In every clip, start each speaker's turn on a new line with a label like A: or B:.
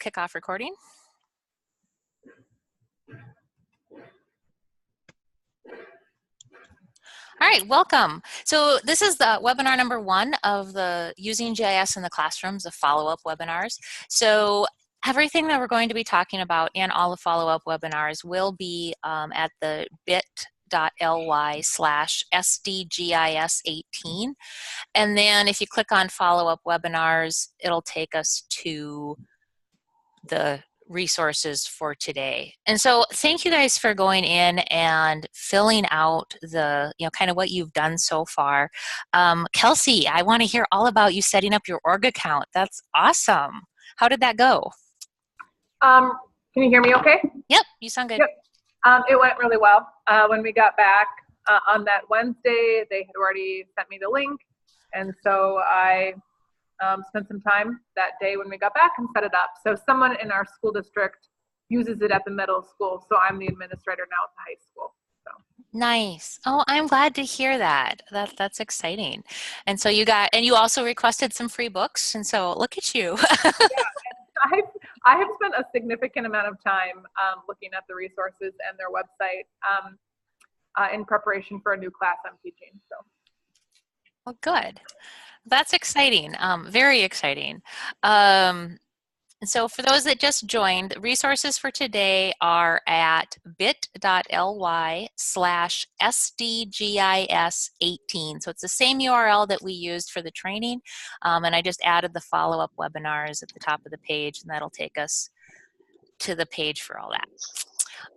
A: kick off recording. All right, welcome. So this is the webinar number 1 of the Using GIS in the Classrooms, the follow-up webinars. So everything that we're going to be talking about and all the follow-up webinars will be at the bit.ly/SDGIS18. And then if you click on follow-up webinars, it'll take us to the resources for today. And so thank you guys for going in and filling out the, kind of what you've done so far. Kelsey, I want to hear all about you setting up your org account. That's awesome. How did that go?
B: Can you hear me okay?
A: Yep, you sound good.
B: Yep. It went really well. When we got back on that Wednesday, they had already sent me the link. And so I spent some time that day when we got back and set it up. So someone in our school district uses it at the middle school. So I'm the administrator now at the high school. So.
A: Nice. Oh, I'm glad to hear that. That's exciting. And so you also requested some free books. And so look at you.
B: Yeah, I have spent a significant amount of time looking at the resources and their website in preparation for a new class I'm teaching. So.
A: Well, good. That's exciting, very exciting. So for those that just joined, resources for today are at bit.ly/SDGIS18. So it's the same URL that we used for the training, and I just added the follow-up webinars at the top of the page, and that'll take us to the page for all that.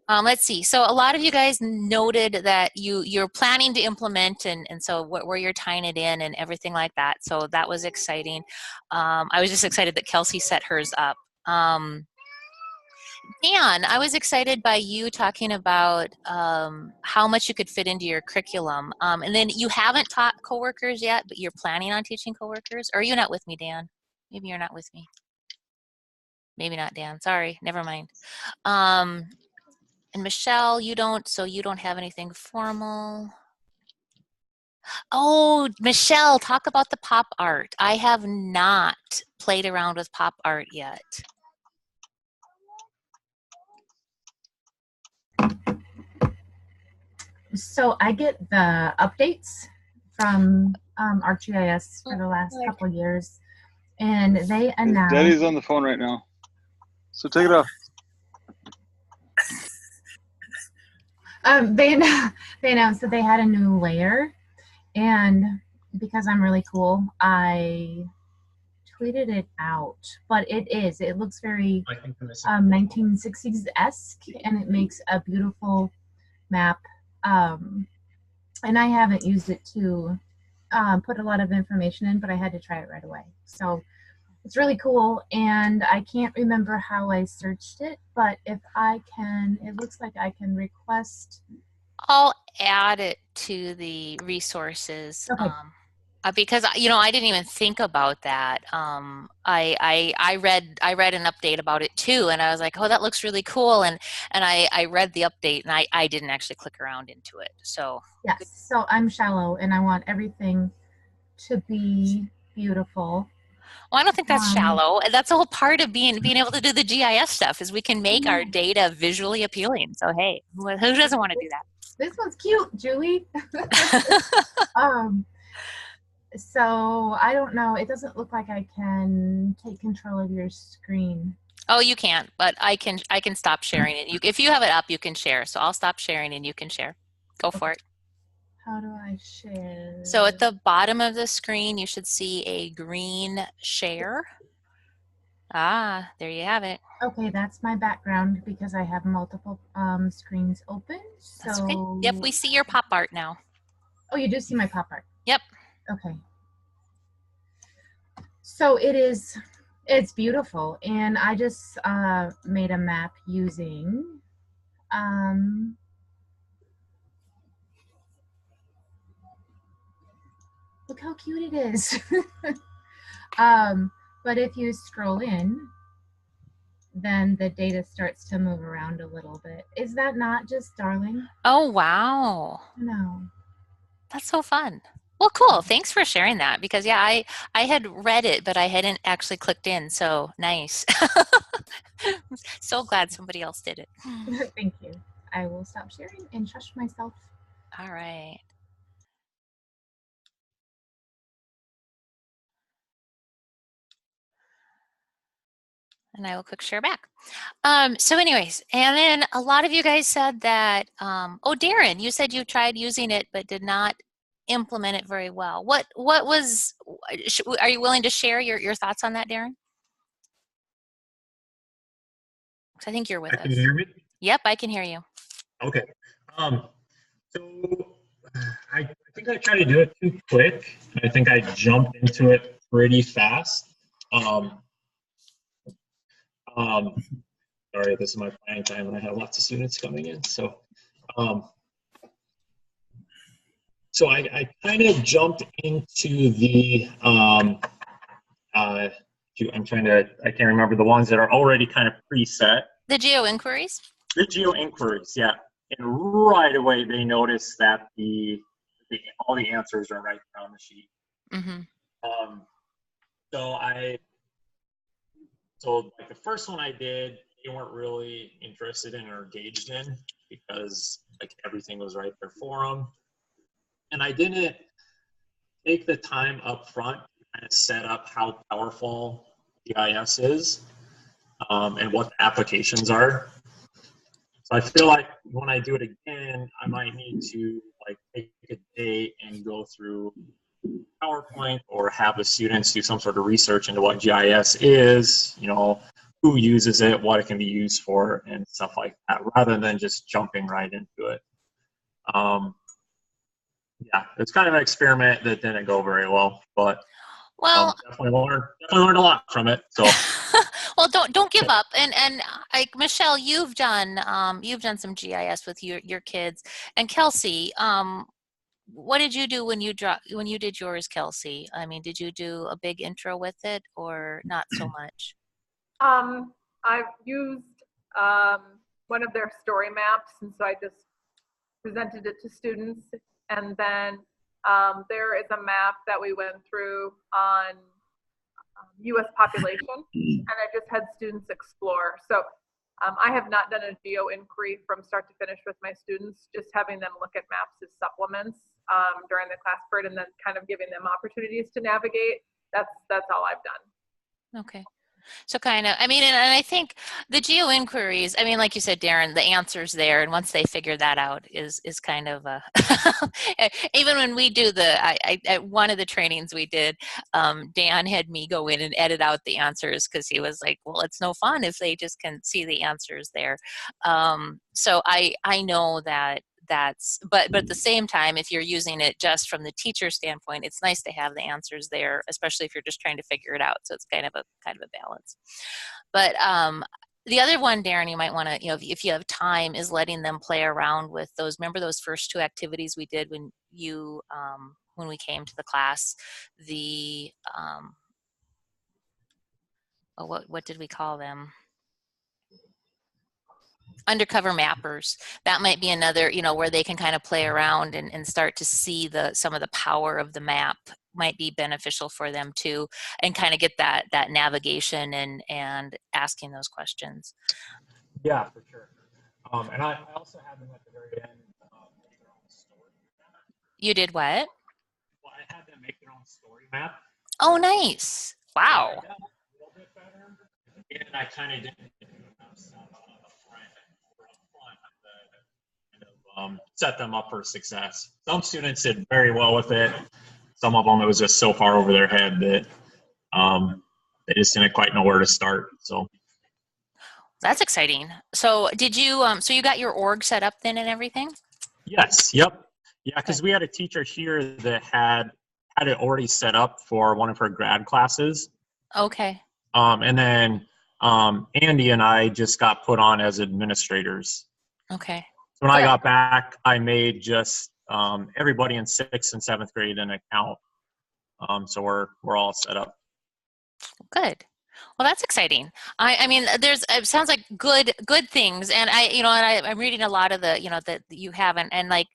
A: Let's see. So a lot of you guys noted that you're planning to implement, and so where you're tying it in and everything like that. So that was exciting. I was just excited that Kelsey set hers up. Dan, I was excited by you talking about how much you could fit into your curriculum. And then you haven't taught coworkers yet, but you're planning on teaching coworkers. Or are you not with me, Dan? Maybe you're not with me. Maybe not, Dan. Sorry, never mind. And Michelle, you don't have anything formal. Oh, Michelle, talk about the pop art. I have not played around with pop art yet.
C: So I get the updates from ArcGIS for the last couple of years, and they announced.
D: Daddy's on the phone right now, so take it off.
C: They announced that they had a new layer, and because I'm really cool, I tweeted it out. But it looks very 1960s-esque, and it makes a beautiful map. And I haven't used it to put a lot of information in, but I had to try it right away. So it's really cool, and I can't remember how I searched it, but if I can, it looks like I can request.
A: I'll add it to the resources.
C: Okay.
A: Because I didn't even think about that. I read an update about it too, and I was like, oh, that looks really cool. And I read the update, and I didn't actually click around into it. So
C: yes, so I'm shallow, and I want everything to be beautiful.
A: Well, I don't think that's shallow. That's the whole part of being able to do the GIS stuff is we can make our data visually appealing. So hey, who doesn't want to do that?
C: This one's cute, Julie. So I don't know. It doesn't look like I can take control of your screen.
A: Oh, you can't, but I can stop sharing it. If you have it up, you can share. So I'll stop sharing and you can share. Go for it.
C: How do I share?
A: So at the bottom of the screen, you should see a green share. Ah, there you have it.
C: Okay, that's my background because I have multiple screens open. So.
A: That's okay. Yep, we see your pop art now.
C: Oh, you do see my pop art?
A: Yep.
C: Okay. So it's beautiful, and I just made a map using look how cute it is. But if you scroll in, then the data starts to move around a little bit. Is that not just darling?
A: Oh, wow.
C: No.
A: That's so fun. Well, cool. Thanks for sharing that because, yeah, I had read it, but I hadn't actually clicked in. So nice. So glad somebody else did it.
C: Thank you. I will stop sharing and shush myself.
A: All right. And I will quick share back. So anyways, and then a lot of you guys said that, oh, Darren, you said you tried using it but did not implement it very well. What was, are you willing to share your thoughts on that, Darren? I think you're with us.
E: Can you hear me?
A: Yep, I can hear you.
E: Okay. So I think I tried to do it too quick. I think I jumped into it pretty fast. Sorry, this is my planning time and I have lots of students coming in. So, I kind of jumped into the, I can't remember the ones that are already kind of preset.
A: The geo inquiries?
E: The geo inquiries, yeah. And right away they notice that all the answers are right there on the sheet.
A: Mm-hmm.
E: So like the first one I did, they weren't really interested in or engaged in because like everything was right there for them. And I didn't take the time up front to kind of set up how powerful GIS is and what the applications are. So I feel like when I do it again, I might need to like take a day and go through PowerPoint or have the students do some sort of research into what GIS is, you know, who uses it, what it can be used for, and stuff like that, rather than just jumping right into it. Yeah, it's kind of an experiment that didn't go very well, but definitely learned a lot from it. So.
A: Well, don't give up. And like Michelle, you've done some GIS with your kids, and Kelsey, what did you do when you did yours, Kelsey? I mean, did you do a big intro with it or not so much?
B: I've used one of their story maps, and so I just presented it to students. And then there is a map that we went through on U.S. population, and I just had students explore. So I have not done a geo inquiry from start to finish with my students, just having them look at maps as supplements during the class period, and then kind of giving them opportunities to navigate. That's all I've done.
A: Okay. So kind of, I mean, and I think the geo inquiries, I mean, like you said, Darren, the answer's there. And once they figure that out is kind of a, even when we do at one of the trainings we did, Dan had me go in and edit out the answers because he was like, well, it's no fun if they just can see the answers there. So I know that but at the same time, if you're using it just from the teacher standpoint, it's nice to have the answers there, especially if you're just trying to figure it out. So it's kind of a balance. But the other one, Darren, you might want to, if you have time, is letting them play around with those. Remember those first two activities we did when we came to the class? The what did we call them? Undercover mappers. That might be another, where they can kind of play around and start to see some of the power of the map. Might be beneficial for them too, and kind of get that navigation and asking those questions.
E: Yeah, for sure. And I also had them at the very end make their own story map.
A: You did what?
E: Well, I had them make their own story map.
A: Oh, nice. Wow.
E: Yeah, I got a little bit better. And I kind of didn't set them up for success. Some students did very well with it. Some of them, it was just so far over their head that they just didn't quite know where to start. So
A: that's exciting. So did you? So you got your org set up then and everything?
E: Yes. Yep. Yeah, because we had a teacher here that had it already set up for one of her grad classes.
A: Okay.
E: And then Andy and I just got put on as administrators.
A: Okay.
E: When I got back, I made just everybody in 6th and 7th grade an account. So we're all set up.
A: Good. Well, that's exciting. I mean, it sounds like good things, and I'm reading a lot of the that you haven't, and like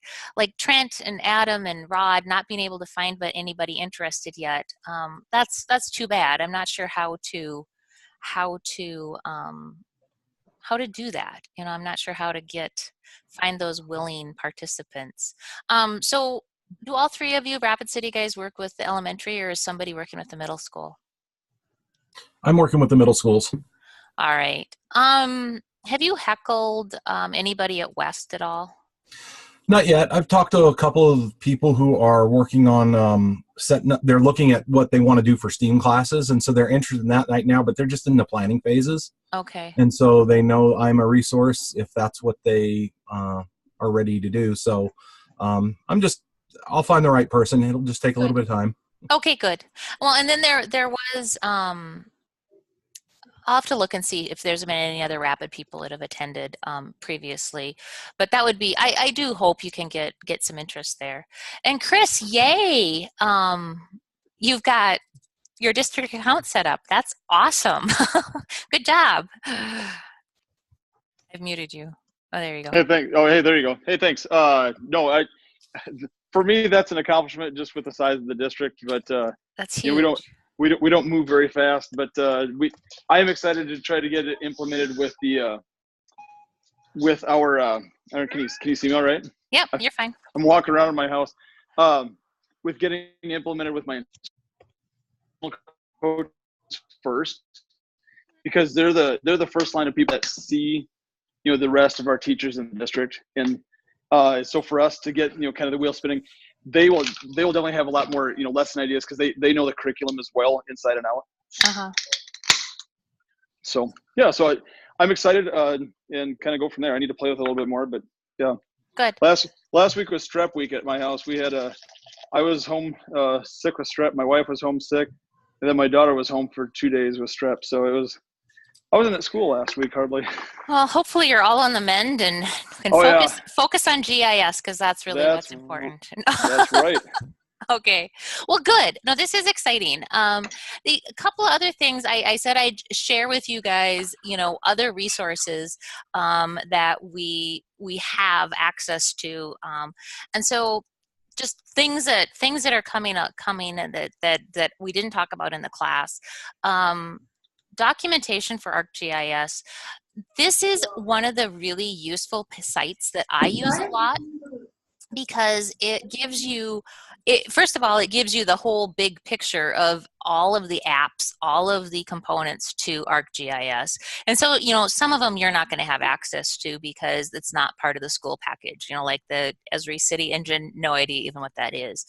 A: Trent and Adam and Rod not being able to find anybody interested yet. That's too bad. I'm not sure how to to do that. You know, I'm not sure how to find those willing participants. So do all three of you Rapid City guys work with the elementary, or is somebody working with the middle school?
F: I'm working with the middle schools.
A: All right. Have you heckled anybody at West at all?
F: Not yet. I've talked to a couple of people who are working on setting up. They're looking at what they want to do for STEAM classes, and so they're interested in that right now, but they're just in the planning phases.
A: Okay.
F: And so they know I'm a resource if that's what they are ready to do. So I'll find the right person. It'll just take a little bit of time.
A: Okay, good. Well, and then there was I'll have to look and see if there's been any other Rapid people that have attended previously, but that would be, I do hope you can get some interest there. And Chris, yay! You've got your district account set up. That's awesome. Good job. I've muted you. Oh, there you go.
D: Hey, thanks. Oh, hey, there you go. Hey, thanks. No, for me, that's an accomplishment just with the size of the district, but
A: That's huge.
D: we don't move very fast, but I am excited to try to get it implemented with the with our can you see me all right?
A: Yep, you're fine.
D: I'm walking around in my house with getting implemented with my coach first, because they're the first line of people that see the rest of our teachers in the district, and so for us to get kind of the wheel spinning, they will definitely have a lot more lesson ideas, because they know the curriculum as well inside and out. So yeah, so I'm excited and kind of go from there. I need to play with it a little bit more, but yeah.
A: Good.
D: Last week was strep week at my house. We had I was home sick with strep. My wife was home sick, and then my daughter was home for 2 days with strep. So I wasn't at school last week hardly.
A: Well, hopefully you're all on the mend and can focus on GIS, because that's really what's important.
D: That's right.
A: Okay. Well, good. No, this is exciting. A couple of other things I said I'd share with you guys, other resources that we have access to. And so just things that are coming and that we didn't talk about in the class. Documentation for ArcGIS. This is one of the really useful sites that I use a lot, because it gives you, first of all, it gives you the whole big picture of all of the apps, all of the components to ArcGIS. And so, some of them you're not going to have access to because it's not part of the school package, like the Esri City Engine, no idea even what that is.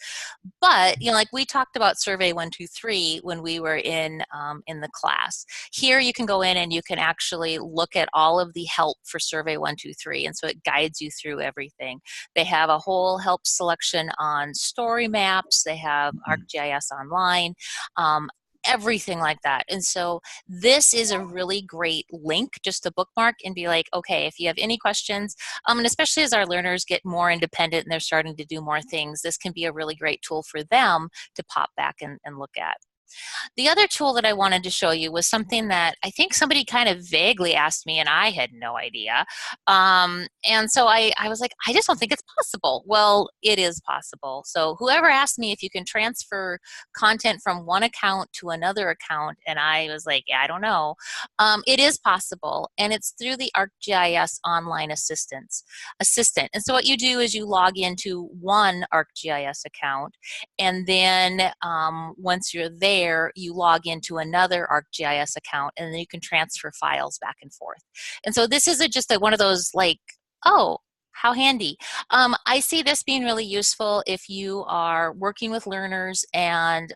A: But, like we talked about Survey 123 when we were in the class. Here you can go in and you can actually look at all of the help for Survey 123. And so it guides you through everything. They have a whole help selection on story maps. They have ArcGIS Online. Everything like that. And so this is a really great link just to bookmark and be like, okay, if you have any questions, and especially as our learners get more independent and they're starting to do more things, this can be a really great tool for them to pop back and look at. The other tool that I wanted to show you was something that I think somebody kind of vaguely asked me and I had no idea. And so I was like, I just don't think it's possible. Well, it is possible. So whoever asked me if you can transfer content from one account to another account, and I was like, yeah, I don't know. It is possible, and it's through the ArcGIS Online Assistant. And so what you do is you log into one ArcGIS account, and then once you're there, you log into another ArcGIS account, and then you can transfer files back and forth. And so this is just one of those like, oh, how handy. I see this being really useful if you are working with learners and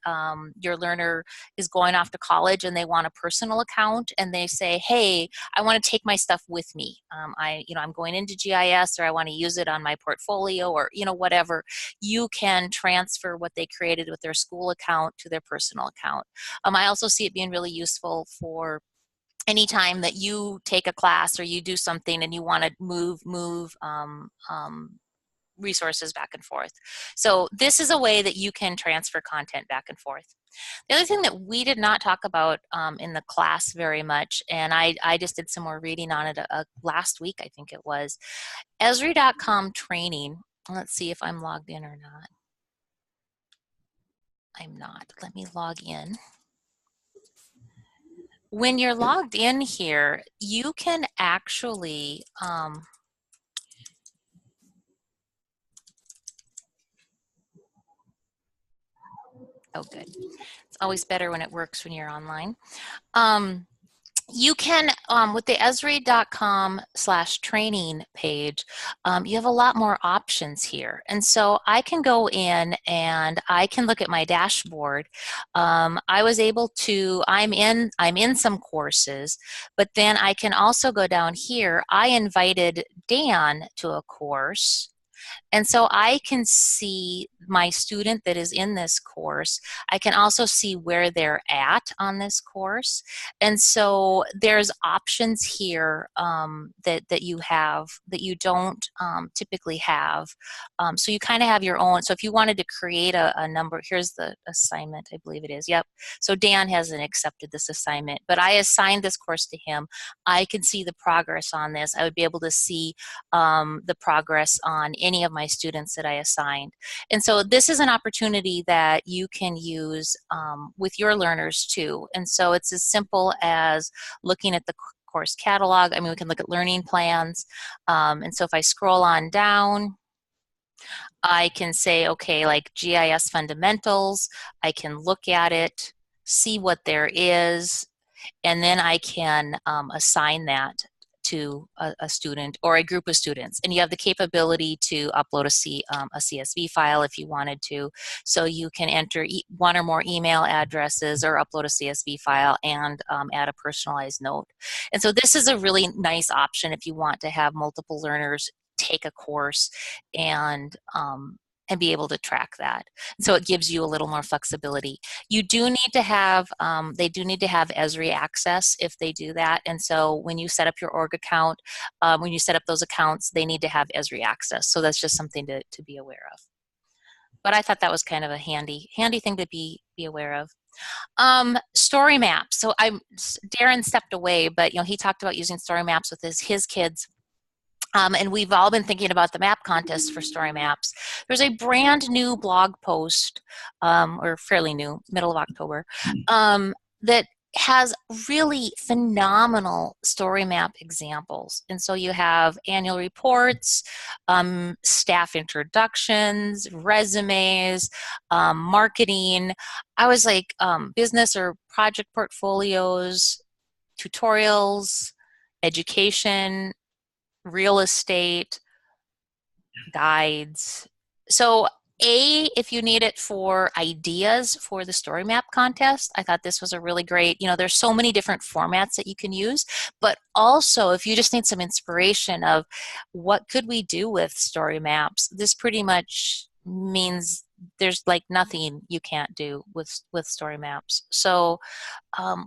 A: your learner is going off to college and they want a personal account and they say, hey, I want to take my stuff with me. I'm going into GIS, or I want to use it on my portfolio, or whatever. You can transfer what they created with their school account to their personal account. I also see it being really useful for anytime that you take a class or you do something and you want to move resources back and forth. So this is a way that you can transfer content back and forth. The other thing that we did not talk about in the class very much, and I just did some more reading on it last week, I think it was, Esri.com training. Let's see if I'm logged in or not. I'm not. Let me log in. when you're logged in here, you can actually, oh good, it's always better when it works when you're online. You can, with the esri.com/training page, you have a lot more options here. And so I can go in and I can look at my dashboard. I was able to, I'm in some courses, but then I can also go down here. I invited Dan to a course. And so I can see my student that is in this course. I can also see where they're at on this course. And so there's options here that you have that you don't typically have. So you kind of have your own. So if you wanted to create a number, here's the assignment, I believe it is. Yep. So Dan hasn't accepted this assignment, but I assigned this course to him. I can see the progress on this. I would be able to see the progress on any of my students that I assigned. And so this is an opportunity that you can use with your learners too. And so it's as simple as looking at the course catalog. I mean, we can look at learning plans. And so if I scroll on down, I can say, okay, like GIS fundamentals, I can look at it, see what there is, and then I can assign that to a student or a group of students. And you have the capability to upload a CSV file if you wanted to. So you can enter one or more email addresses or upload a CSV file and add a personalized note. And so this is a really nice option if you want to have multiple learners take a course and be able to track that. So it gives you a little more flexibility. You do need to have, they do need to have Esri access if they do that. And so when you set up your org account, when you set up those accounts, they need to have Esri access. So that's just something to be aware of. But I thought that was kind of a handy thing to be aware of. Story maps. So Darren stepped away, but he talked about using story maps with his kids. And we've all been thinking about the map contest for story maps. There's a brand new blog post, or fairly new, middle of October, that has really phenomenal story map examples. And so you have annual reports, staff introductions, resumes, marketing. I was like business or project portfolios, tutorials, education, real estate, guides. So if you need it for ideas for the story map contest, I thought this was a really great, there's so many different formats that you can use, but also if you just need some inspiration of what could we do with story maps, this pretty much means there's like nothing you can't do with story maps. So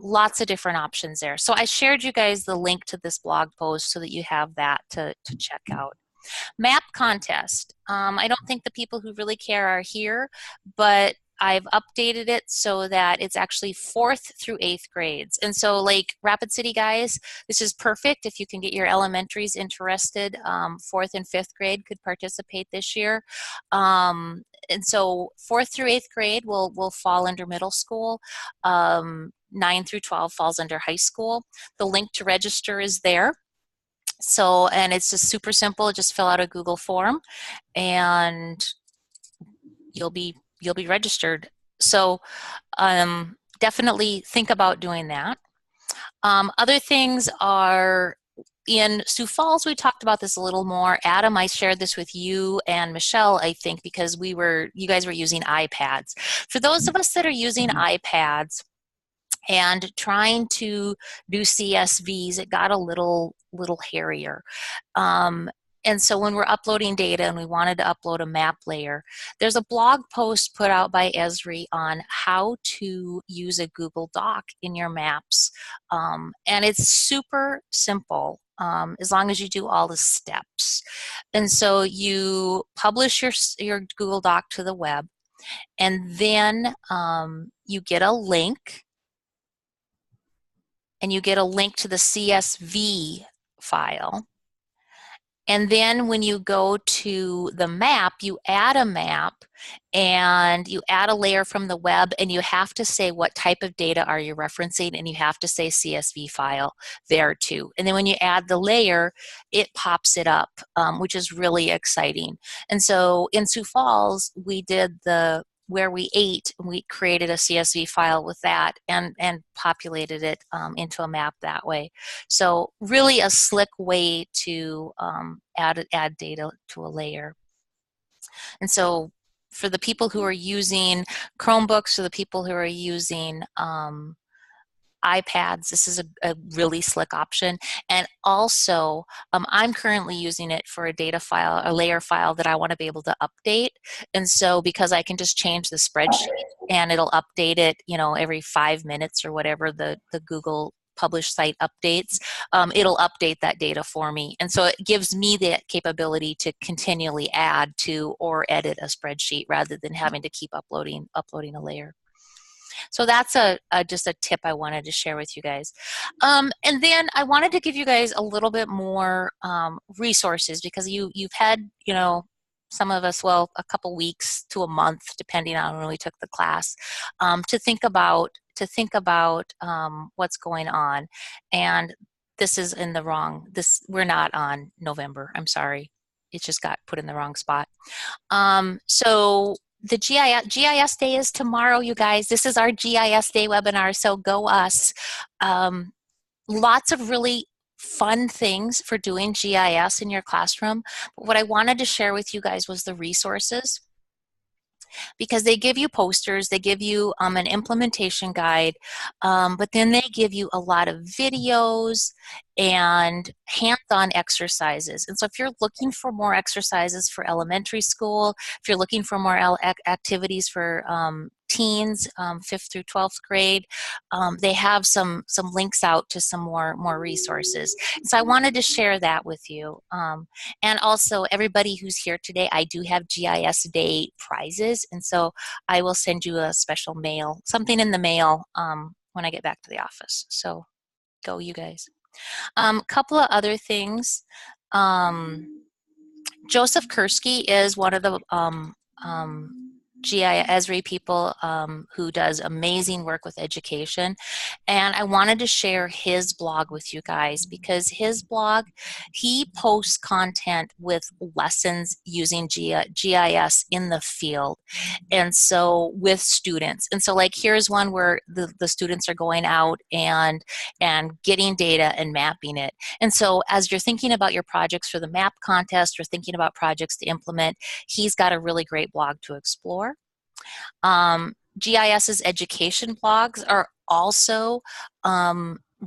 A: lots of different options there. So I shared you guys the link to this blog post so that you have that to check out. Map contest. I don't think the people who really care are here, but I've updated it so that it's actually 4th through 8th grades. And so like Rapid City guys, this is perfect if you can get your elementaries interested. 4th and 5th grade could participate this year. And so 4th through 8th grade will fall under middle school. 9 through 12 falls under high school. The link to register is there. So, and it's just super simple. Just fill out a Google form and you'll be registered. So definitely think about doing that. Other things are in Sioux Falls, we talked about this a little more. Adam, I shared this with you and Michelle, I think, because you guys were using iPads. For those of us that are using iPads and trying to do CSVs, it got a little hairier. And so when we're uploading data and we wanted to upload a map layer, there's a blog post put out by Esri on how to use a Google Doc in your maps. And it's super simple as long as you do all the steps. And so you publish your Google Doc to the web, and then you get a link, and you get a link to the CSV file. And then when you go to the map, you add a map and you add a layer from the web, and you have to say what type of data are you referencing, and you have to say CSV file there too. And then when you add the layer, it pops it up, which is really exciting. And so in Sioux Falls, we did the where we ate, we created a CSV file with that and populated it into a map that way. So really a slick way to add data to a layer. And so for the people who are using Chromebooks or the people who are using iPads, this is a really slick option. And also, I'm currently using it for a data file, a layer file that I want to be able to update. And so because I can just change the spreadsheet and it'll update it, you know, every 5 minutes or whatever the Google publish site updates, it'll update that data for me. And so it gives me the capability to continually add to or edit a spreadsheet rather than having to keep uploading a layer. So that's just a tip I wanted to share with you guys. And then I wanted to give you guys a little bit more resources, because you've had, you know, some of us, well, a couple weeks to a month, depending on when we took the class, to think about what's going on. And this is in the wrong, we're not on November, I'm sorry. It just got put in the wrong spot. So the GIS Day is tomorrow, you guys. This is our GIS Day webinar, so go us. Lots of really fun things for doing GIS in your classroom. But what I wanted to share with you guys was the resources, because they give you posters, they give you an implementation guide, but then they give you a lot of videos and hands-on exercises. And so if you're looking for more exercises for elementary school, if you're looking for more activities for teens, 5th through 12th grade, they have some links out to some more resources. So I wanted to share that with you. And also, everybody who's here today, I do have GIS Day prizes, and so I will send you a special mail, something in the mail when I get back to the office. So go, you guys. Couple of other things. Joseph Kursky is one of the GIS Esri people who does amazing work with education, and I wanted to share his blog with you guys, because his blog, he posts content with lessons using GIS in the field, and so with students. And so like here's one where the students are going out and getting data and mapping it. And so as you're thinking about your projects for the map contest or thinking about projects to implement, he's got a really great blog to explore. GIS's education blogs are also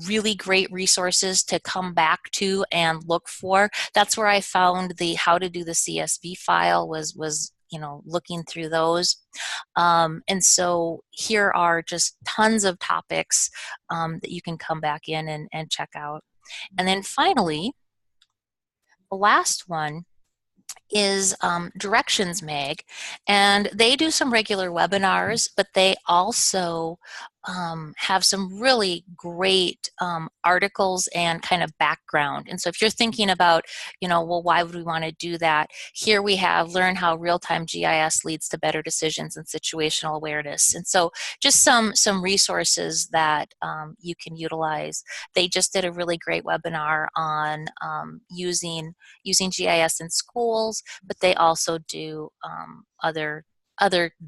A: really great resources to come back to and look for. That's where I found the how to do the CSV file was you know, looking through those. And so here are just tons of topics that you can come back in and check out. And then finally, the last one is Directions Mag, and they do some regular webinars, but they also have some really great articles and kind of background. And so if you're thinking about, you know, well, why would we want to do that? Here we have Learn How Real-Time GIS Leads to Better Decisions and Situational Awareness. And so just some resources that you can utilize. They just did a really great webinar on using GIS in schools, but they also do other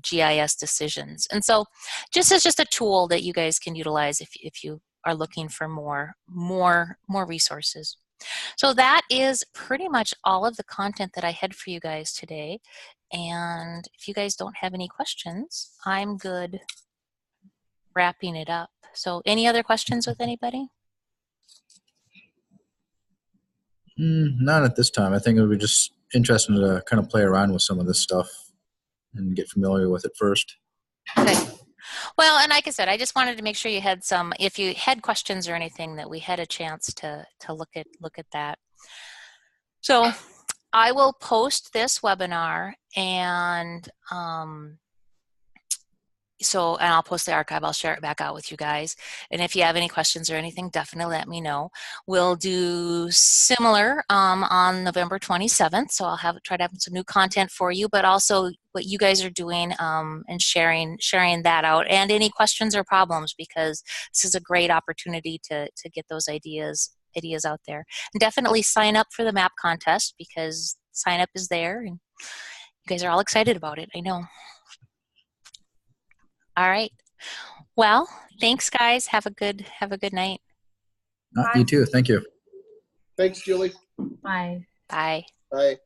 A: GIS decisions. And so just as just a tool that you guys can utilize if you are looking for more resources. So that is pretty much all of the content that I had for you guys today. And if you guys don't have any questions, I'm good wrapping it up. So any other questions with anybody?
G: Not at this time. I think it would be just interesting to kind of play around with some of this stuff and get familiar with it first.
A: Okay. Well, and like I said, I just wanted to make sure you had some, if you had questions or anything, that we had a chance to look at that. So I will post this webinar, and So, and I'll post the archive. I'll share it back out with you guys. And if you have any questions or anything, definitely let me know. We'll do similar on November 27th. So I'll try to have some new content for you, but also what you guys are doing and sharing that out, and any questions or problems, because this is a great opportunity to get those ideas out there. And definitely sign up for the map contest, because sign up is there, and you guys are all excited about it. I know. All right. Well, thanks, guys. Have a good night.
G: You too. Thank you.
H: Thanks, Julie.
C: Bye.
A: Bye.
H: Bye.